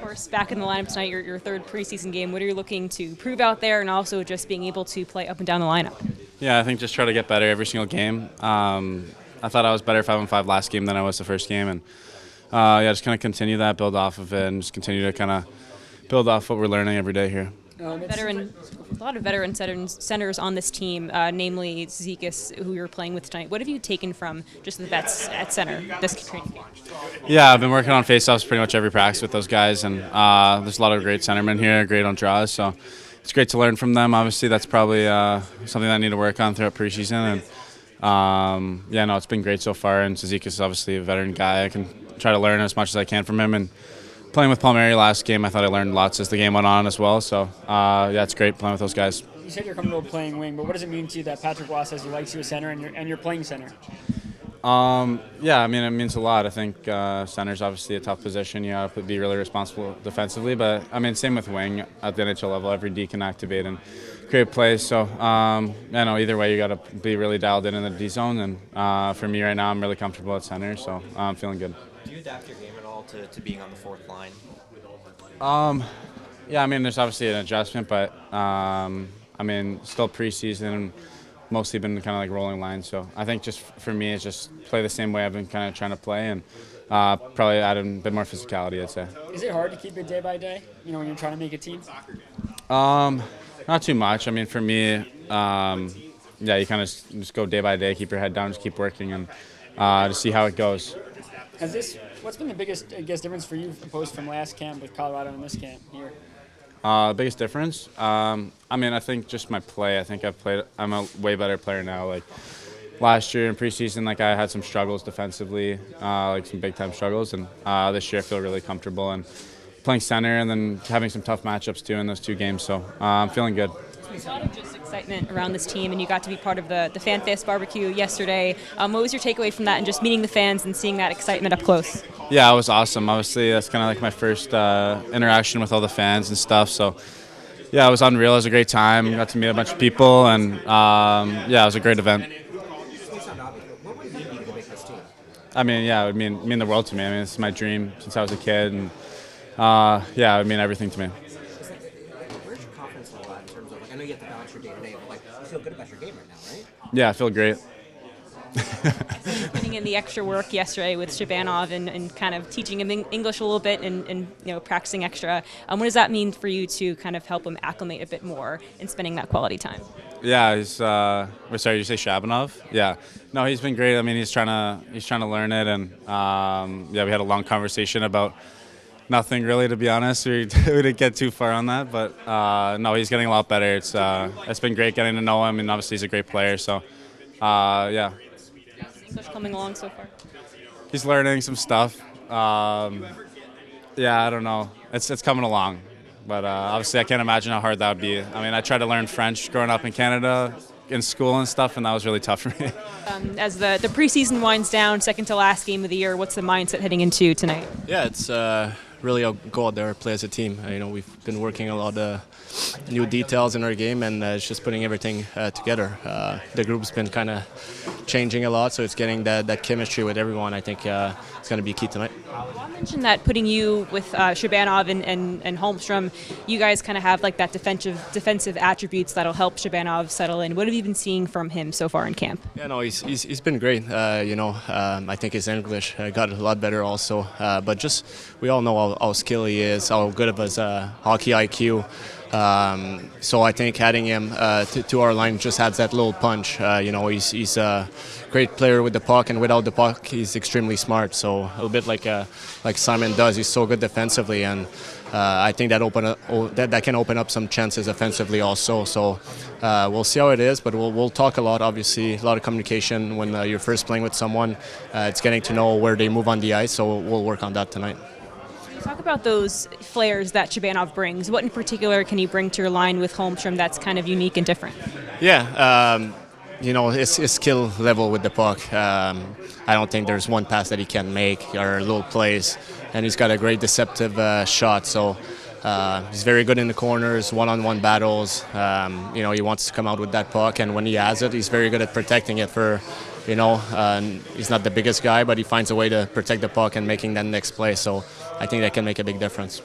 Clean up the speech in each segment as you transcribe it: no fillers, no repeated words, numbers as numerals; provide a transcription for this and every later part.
course, back in the lineup tonight, your third preseason game. What are you looking to prove out there, and also just being able to play up and down the lineup? Yeah, I think just try to get better every single game. I thought I was better 5-on-5 last game than I was the first game, and just kind of continue that, build off of it, and just continue to kind of build off what we're learning every day here. A lot of veteran centers on this team, namely Zizekas, who you're playing with tonight. What have you taken from just the vets at center this training camp? Yeah, I've been working on faceoffs pretty much every practice with those guys, and there's a lot of great centermen here, great on draws, so it's great to learn from them. Obviously, that's probably something that I need to work on throughout preseason, and it's been great so far, and Zizekas is obviously a veteran guy. I can try to learn as much as I can from him, and playing with Palmieri last game, I thought I learned lots as the game went on as well. So, it's great playing with those guys. You said you're comfortable playing wing, but what does it mean to you that Patrick Roy says he likes you as center and you're playing center? It means a lot. I think center's obviously a tough position. You have to be really responsible defensively. But, same with wing at the NHL level. Every D can activate and create plays. So, either way, you got to be really dialed in the D zone. And for me right now, I'm really comfortable at center, so I'm feeling good. Do you adapt your game at all to being on the fourth line? There's obviously an adjustment, but still preseason, mostly been kind of like rolling lines. So I think just for me, it's just play the same way I've been kind of trying to play, and probably add a bit more physicality, I'd say. Is it hard to keep it day by day? When you're trying to make a team. Not too much. For me, you kind of just go day by day, keep your head down, just keep working, and to see how it goes. What's been the biggest, difference for you opposed from last camp with Colorado and this camp here? Biggest difference? I think just my play. I think I'm a way better player now. Like last year in preseason, I had some struggles defensively, some big time struggles, and this year I feel really comfortable and playing center and then having some tough matchups too in those two games. So I'm feeling good. There's a lot of just excitement around this team, and you got to be part of the Fan Fest barbecue yesterday. What was your takeaway from that and just meeting the fans and seeing that excitement up close? Yeah, it was awesome. Obviously, that's kind of like my first interaction with all the fans and stuff. So, it was unreal. It was a great time. Got to meet a bunch of people, and it was a great event. What would it mean to make this team? It would mean the world to me. This is my dream since I was a kid, and it would mean everything to me. Where's your confidence level at in terms of, I know you have to balance your day-to-day, but you feel good about your game right now, right? Yeah, I feel great. Putting in the extra work yesterday with Shabanov and kind of teaching him English a little bit and practicing extra. What does that mean for you to kind of help him acclimate a bit more in spending that quality time? Yeah, he's. Sorry, did you say Shabanov? Yeah. No, he's been great. He's trying to learn it, and we had a long conversation about nothing really, to be honest. We didn't get too far on that, but he's getting a lot better. It's been great getting to know him, and obviously he's a great player. So, English coming along so far? He's learning some stuff. I don't know. It's coming along, but obviously I can't imagine how hard that would be. I tried to learn French growing up in Canada in school and stuff, and that was really tough for me. As the preseason winds down, second to last game of the year, what's the mindset heading into tonight? Yeah, it's really a go out there, play as a team. We've been working a lot of new details in our game, and it's just putting everything together. The group's been kind of changing a lot, so it's getting that chemistry with everyone. I think it's going to be key tonight. I mentioned that putting you with Shabanov and Holmstrom, you guys kind of have like that defensive attributes that'll help Shabanov settle in. What have you been seeing from him so far in camp? Yeah, no, he's been great. I think his English got a lot better also. But just we all know how skilled he is, how good of his hockey IQ. So I think adding him to our line just adds that little punch. He's a great player with the puck, and without the puck, he's extremely smart. So a little bit like Simon does. He's so good defensively, and I think that can open up some chances offensively also. So we'll see how it is, but we'll talk a lot. Obviously, a lot of communication when you're first playing with someone. It's getting to know where they move on the ice. So we'll work on that tonight. Talk about those flares that Shabanov brings. What in particular can you bring to your line with Holmstrom that's kind of unique and different? Yeah, his skill level with the puck. I don't think there's one pass that he can make or little plays, and he's got a great deceptive shot. So he's very good in the corners, one-on-one battles. He wants to come out with that puck, and when he has it, he's very good at protecting it for. He's not the biggest guy, but he finds a way to protect the puck and making that next play. So I think that can make a big difference.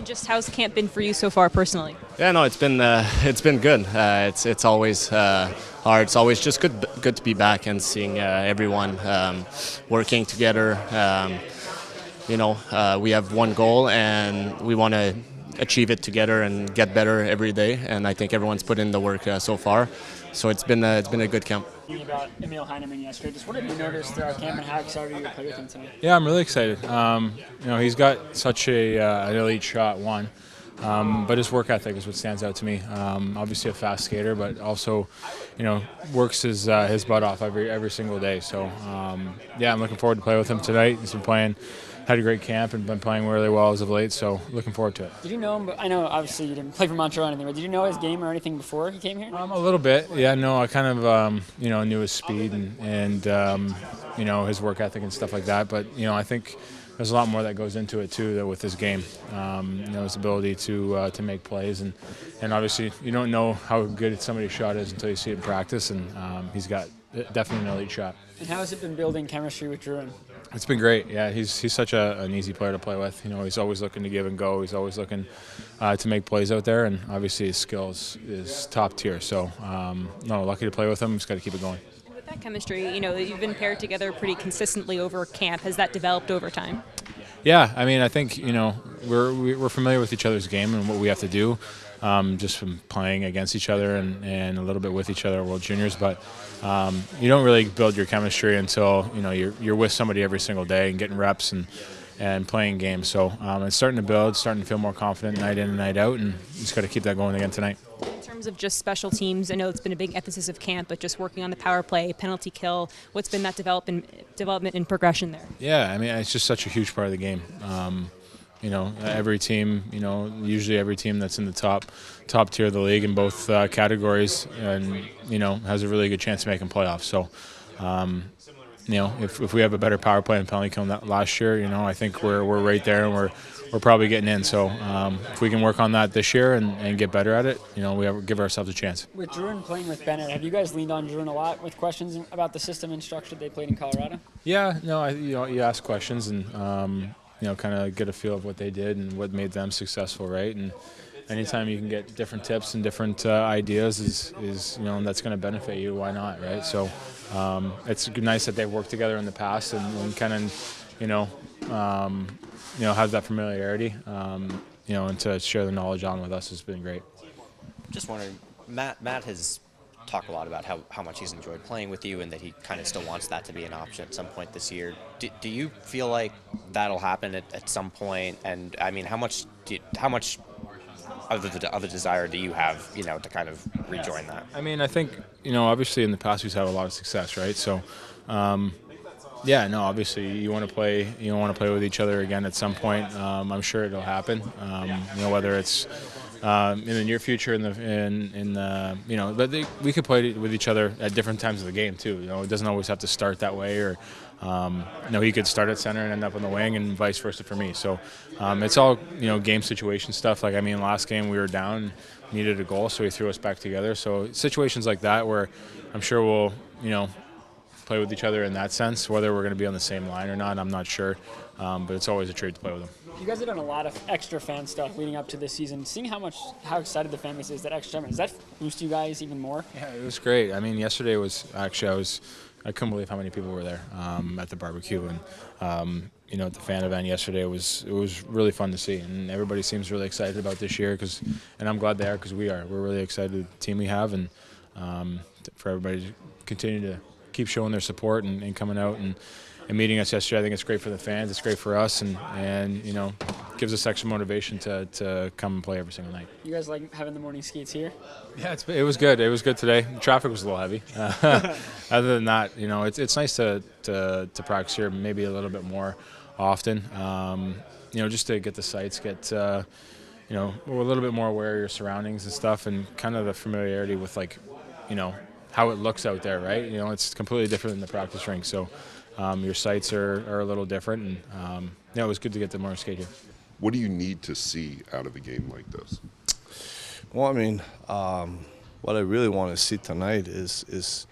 And just how's camp been for you so far personally? Yeah, no, it's been good. It's always hard. It's always just good to be back and seeing everyone working together. We have one goal and we want to achieve it together and get better every day. And I think everyone's put in the work so far. So it's been a good camp. Thinking about Emil Heineman yesterday, just what have you noticed throughout camp and how excited are you to play with him tonight? Yeah, I'm really excited. He's got such an elite shot, but his work ethic is what stands out to me. Obviously a fast skater, but also, works his butt off every single day. So, I'm looking forward to play with him tonight. He's been had a great camp and been playing really well as of late, so looking forward to it. Did you know him? I know obviously you didn't play for Montreal or anything, but did you know his game or anything before he came here? A little bit, yeah. No, I kind of knew his speed and his work ethic and stuff like that. But I think there's a lot more that goes into it too, though, with his game. His ability to make plays, and obviously you don't know how good somebody's shot is until you see it in practice, and he's got definitely an elite shot. And how has it been building chemistry with Drew? It's been great. Yeah, he's such an easy player to play with. He's always looking to give and go. He's always looking to make plays out there, and obviously his skills is top tier. So, lucky to play with him. Just got to keep it going. And with that chemistry, you've been paired together pretty consistently over camp. Has that developed over time? Yeah, I think we're familiar with each other's game and what we have to do, just from playing against each other and a little bit with each other at World Juniors. But you don't really build your chemistry until you're with somebody every single day and getting reps and playing games. So it's starting to build, starting to feel more confident night in and night out, and just got to keep that going again tonight. In terms of just special teams, I know it's been a big emphasis of camp, but just working on the power play, penalty kill, what's been that development and progression there? Yeah, it's just such a huge part of the game. Every team, usually every team that's in the top tier of the league in both categories, and has a really good chance of making playoffs. So, if we have a better power play and penalty kill than last year, I think we're right there and we're probably getting in. So, if we can work on that this year and get better at it, we give ourselves a chance. With Drew and playing with Bennett, have you guys leaned on Drew a lot with questions about the system and structure they played in Colorado? Yeah, no, you ask questions and. Kind of get a feel of what they did and what made them successful, right? And anytime you can get different tips and different ideas is that's going to benefit you. Why not, right? So it's nice that they've worked together in the past and kind of have that familiarity. And to share the knowledge on with us has been great. Just wondering, Matt has talked a lot about how much he's enjoyed playing with you and that he kind of still wants that to be an option at some point this year. Do you feel like that'll happen at some point? And how much of the desire do you have, to kind of rejoin that? I think, obviously in the past we've had a lot of success, right? So, obviously you want to play with each other again at some point. I'm sure it'll happen. Whether it's in the near future, but we could play with each other at different times of the game too. It doesn't always have to start that way, or he could start at center and end up on the wing, and vice versa for me. So it's all game situation stuff. Last game we were down, needed a goal, so he threw us back together. So situations like that where I'm sure we'll play with each other in that sense. Whether we're going to be on the same line or not, I'm not sure. But it's always a treat to play with him. You guys have done a lot of extra fan stuff leading up to this season. Seeing how excited the fan base is, that extra time, does that boost you guys even more? Yeah, it was great. Yesterday was actually I couldn't believe how many people were there at the barbecue, and at the fan event yesterday it was really fun to see, and everybody seems really excited about this year and I'm glad they are, because we're really excited with the team we have, and for everybody to continue to keep showing their support and coming out and meeting us yesterday. I think it's great for the fans, it's great for us, and gives us extra motivation to come and play every single night. You guys like having the morning skates here? Yeah, it was good. It was good today. The traffic was a little heavy. Other than that, it's nice to practice here maybe a little bit more often. Just to get the sights, we're a little bit more aware of your surroundings and stuff, and kind of the familiarity with how it looks out there, right? It's completely different than the practice rink, so your sights are a little different, and it was good to get the more skate here. What do you need to see out of a game like this? Well, what I really want to see tonight is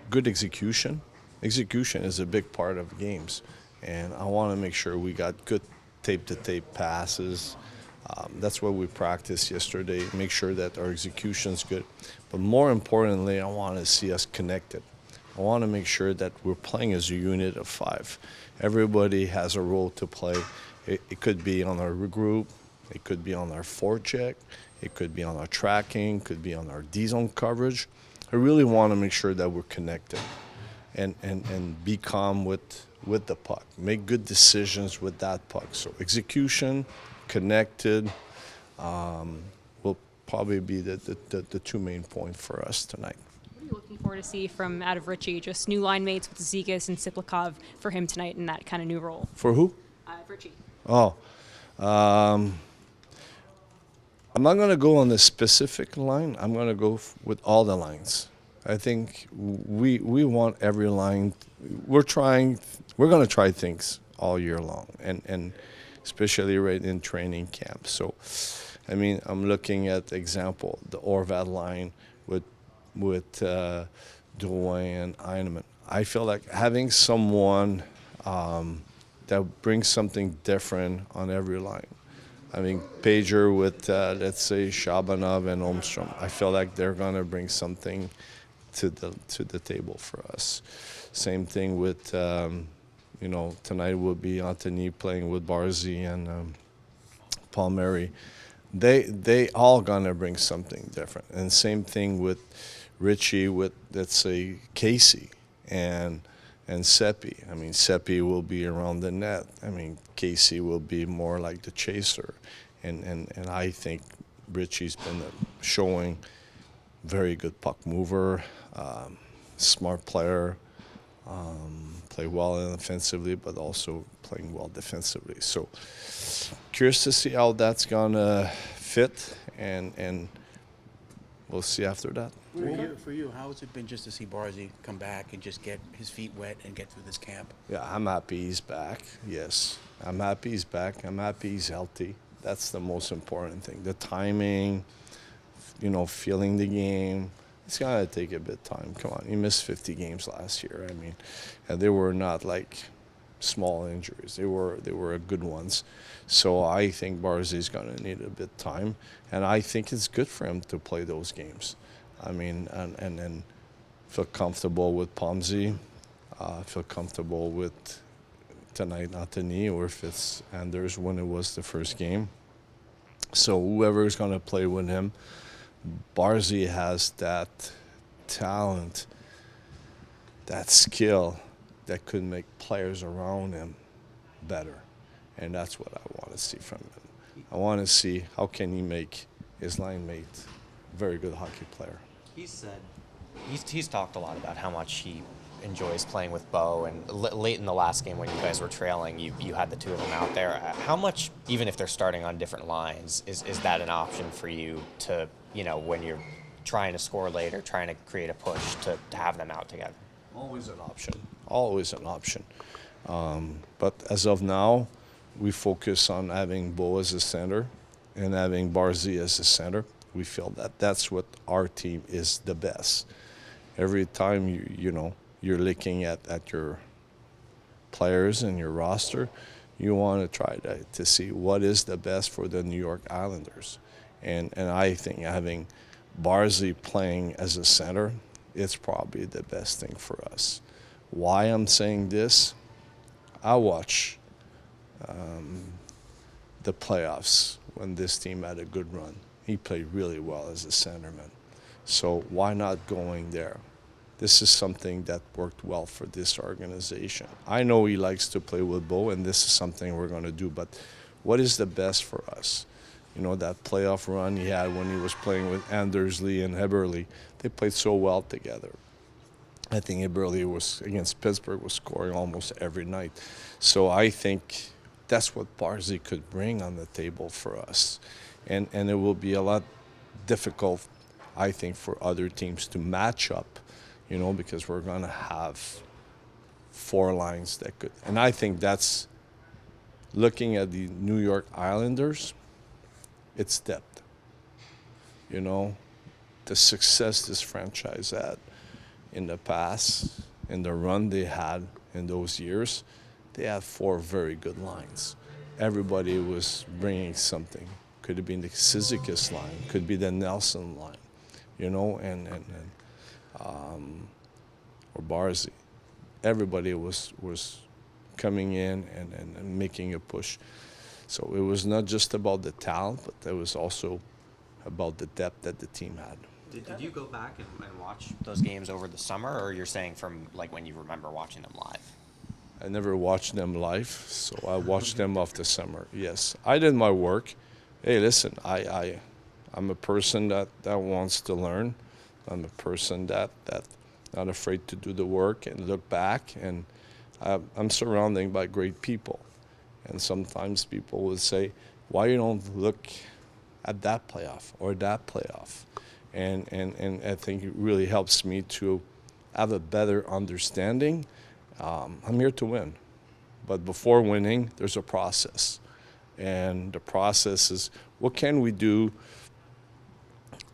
good execution. Execution is a big part of games, and I want to make sure we got good tape-to-tape passes. That's what we practiced yesterday. Make sure that our execution's good. But more importantly, I want to see us connected. I want to make sure that we're playing as a unit of 5. Everybody has a role to play. It could be on our regroup. It could be on our forecheck. It could be on our tracking. It could be on our D-zone coverage. I really want to make sure that we're connected and be calm with the puck. Make good decisions with that puck. So execution, connected, will probably be the 2 main points for us tonight. What are you looking forward to see from out of Ritchie? Just new line mates with Zigas and Siplikov for him tonight in that kind of new role. For who? Ritchie. Oh, I'm not going to go on the specific line. I'm going to go with all the lines. I think we want every line. We're going to try things all year long, and especially right in training camp. So, I mean, I'm looking at example the Horvat line with Drouin and Heinemann. I feel like having someone that brings something different on every line. I mean, Pageau with, let's say, Shabanov and Holmstrom. I feel like they're going to bring something to the table for us. Same thing with, tonight will be Anthony playing with Barzy and Palmieri. They all going to bring something different. And same thing with Ritchie with, let's say, Casey and Seppi. I mean, Seppi will be around the net. I mean, Casey will be more like the chaser. And I think Ritchie's been showing very good puck mover, smart player, play well offensively, but also playing well defensively. So curious to see how that's going to fit, and we'll see after that. For you, how has it been just to see Barzy come back and just get his feet wet and get through this camp? Yeah, I'm happy he's back. Yes, I'm happy he's back. I'm happy he's healthy. That's the most important thing. The timing, feeling the game. It's going to take a bit of time. Come on, he missed 50 games last year. I mean, and they were not like small injuries. They were good ones. So I think Barzy's going to need a bit of time, and I think it's good for him to play those games. I mean, and feel comfortable with Pomsy, feel comfortable with tonight Anthony, or if it's Anders when it was the first game. So whoever is going to play with him, Barzy has that talent, that skill that could make players around him better. And that's what I want to see from him. I want to see how can he make his line mate a very good hockey player. He said he's talked a lot about how much he enjoys playing with Bo, and late in the last game when you guys were trailing, you had the two of them out there. How much, even if they're starting on different lines, is that an option for you to, when you're trying to score later, trying to create a push to have them out together? Always an option. Always an option. But as of now, we focus on having Bo as a center and having Barzy as a center. We feel that that's what our team is the best. Every time you're looking at your players and your roster, you want to try to see what is the best for the New York Islanders. And I think having Barzy playing as a center, it's probably the best thing for us. Why I'm saying this, I watch the playoffs when this team had a good run. He played really well as a centerman. So why not going there? This is something that worked well for this organization. I know he likes to play with Bo, and this is something we're going to do, but what is the best for us? That playoff run he had when he was playing with Andersley and Eberle, they played so well together. I think Eberle was, against Pittsburgh, was scoring almost every night. So I think that's what Barzy could bring on the table for us. And it will be a lot difficult, I think, for other teams to match up, because we're going to have 4 lines that could. And I think that's, looking at the New York Islanders, it's depth. The success this franchise had in the past, in the run they had in those years, they had 4 very good lines. everybody was bringing something. Could have been the Cyzicus line, could be the Nelson line, you know, or Barzy. Everybody was coming in and making a push. So it was not just about the talent, but it was also about the depth that the team had. Did you go back and watch those games over the summer, or you're saying from like when you remember watching them live? I never watched them live, so I watched them off the summer. Yes, I did my work. Hey, listen, I'm a person that wants to learn. I'm a person that not afraid to do the work and look back. And I'm surrounded by great people. And sometimes people would say, why you don't look at that playoff or that playoff? And I think it really helps me to have a better understanding. I'm here to win. But before winning, there's a process. And the process is, what can we do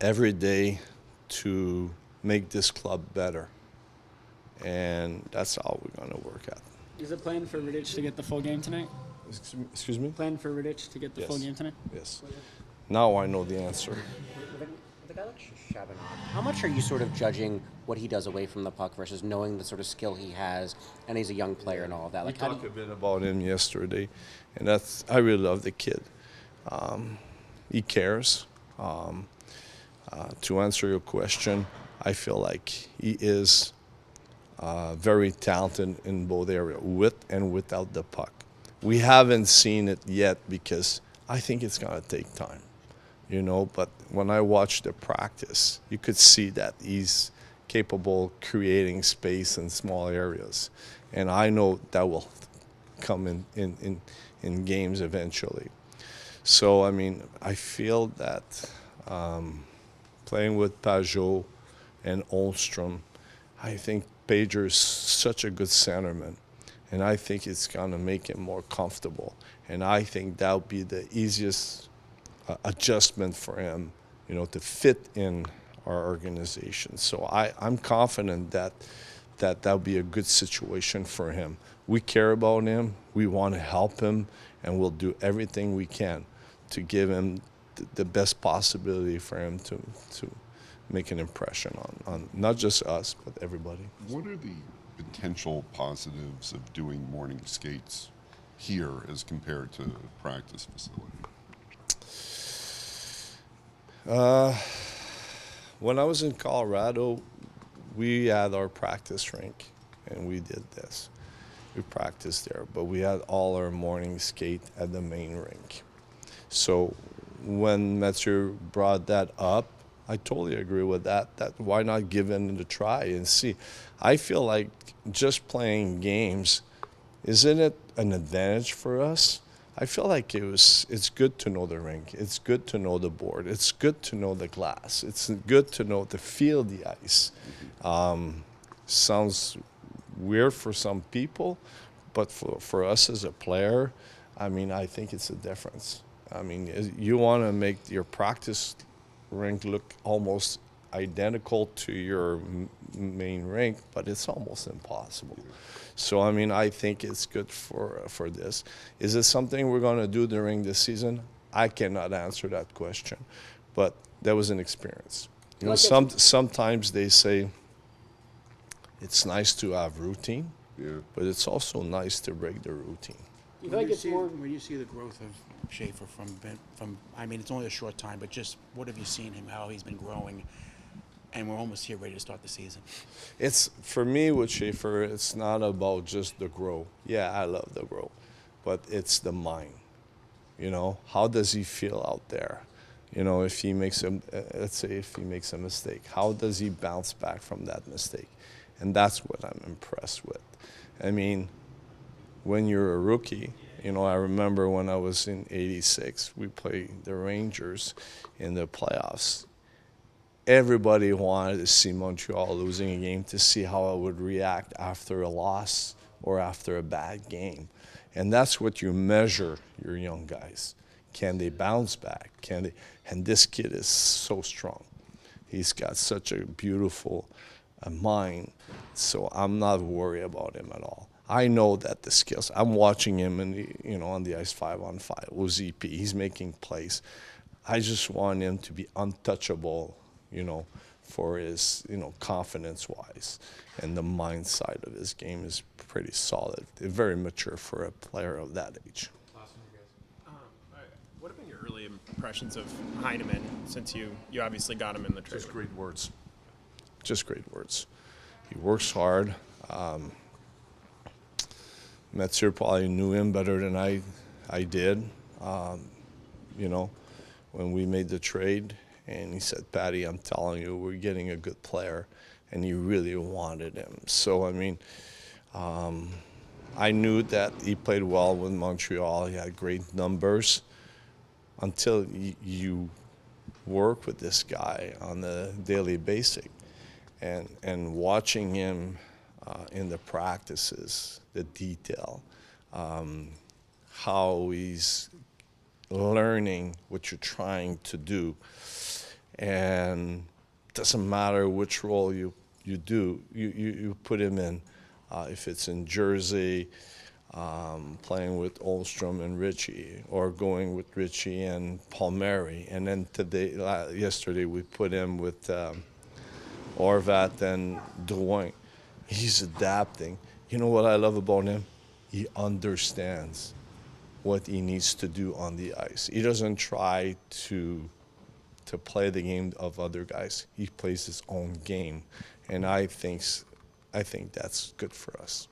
every day to make this club better? And that's all we're going to work at. Is it planned for Ritchie to get the full game tonight? Excuse me? Planned for Ritchie to get the full game tonight? Yes. Now I know the answer. With a guy like Shabanov, how much are you sort of judging what he does away from the puck versus knowing the sort of skill he has, and he's a young player and all of that? Like, We talked a bit about him yesterday, and I really love the kid. He cares. To answer your question, I feel like he is very talented in both areas, with and without the puck. We haven't seen it yet because I think it's going to take time, you know. But when I watch the practice, you could see that he's capable of creating space in small areas, and I know that will come in games eventually. So I mean, I feel that playing with Pageau and Holmstrom, I think Pageau is such a good centerman, and I think it's going to make him more comfortable. And I think that'll be the easiest adjustment for him, you know, to fit in our organization. So I'm confident that'll be a good situation for him. We care about him. We want to help him, and we'll do everything we can to give him the best possibility for him to make an impression on not just us, but everybody. What are the potential positives of doing morning skates here as compared to practice facility? When I was in Colorado, we had our practice rink, and we did this. We practiced there, but we had all our morning skate at the main rink. So when Mathieu brought that up, I totally agree with that why not give it a try and see. I feel like just playing games, isn't it an advantage for us? I feel like it's good to know the rink. It's good to know the board. It's good to know the glass. It's good to feel the ice. Sounds weird for some people, but for us as a player, I mean, I think it's a difference. I mean, you want to make your practice rink look almost identical to your main rink, but it's almost impossible. So, I mean, I think it's good for this. Is it something we're going to do during the season? I cannot answer that question, but that was an experience. You know, sometimes they say it's nice to have routine, but it's also nice to break the routine. You feel like it's more When you see the growth of Schaefer from I mean, it's only a short time, but just what have you seen him, how he's been growing, and we're almost here ready to start the season. It's, for me with Schaefer, it's not about just the grow. Yeah, I love the grow, but it's the mind. You know, how does he feel out there? You know, if he makes let's say if he makes a mistake, how does he bounce back from that mistake? And that's what I'm impressed with. I mean, when you're a rookie, you know, I remember when I was in '86, we played the Rangers in the playoffs. Everybody wanted to see Montreal losing a game to see how I would react after a loss or after a bad game. And that's what you measure your young guys. Can they bounce back? Can they? And this kid is so strong. He's got such a beautiful mind. So I'm not worried about him at all. I know that the skills. I'm watching him in the, on the ice 5-on-5 OZP. He's making plays. I just want him to be untouchable, for his, confidence-wise. And the mind side of his game is pretty solid. Very mature for a player of that age. What have been your early impressions of Heineman since you obviously got him in the trade? Just great words. Just great words. He works hard. Metzer probably knew him better than I did. When we made the trade, and he said, "Patty, I'm telling you, we're getting a good player," and he really wanted him. So I knew that he played well with Montreal. He had great numbers. Until you work with this guy on a daily basis, and watching him in the practices, the detail, how he's learning what you're trying to do, and it doesn't matter which role you do, you put him in. If it's in Jersey, playing with Olstrom and Ritchie, or going with Ritchie and Palmieri, and then yesterday we put him with Horvat and Drouin. He's adapting. You know what I love about him? He understands what he needs to do on the ice. He doesn't try to play the game of other guys. He plays his own game, and I think that's good for us.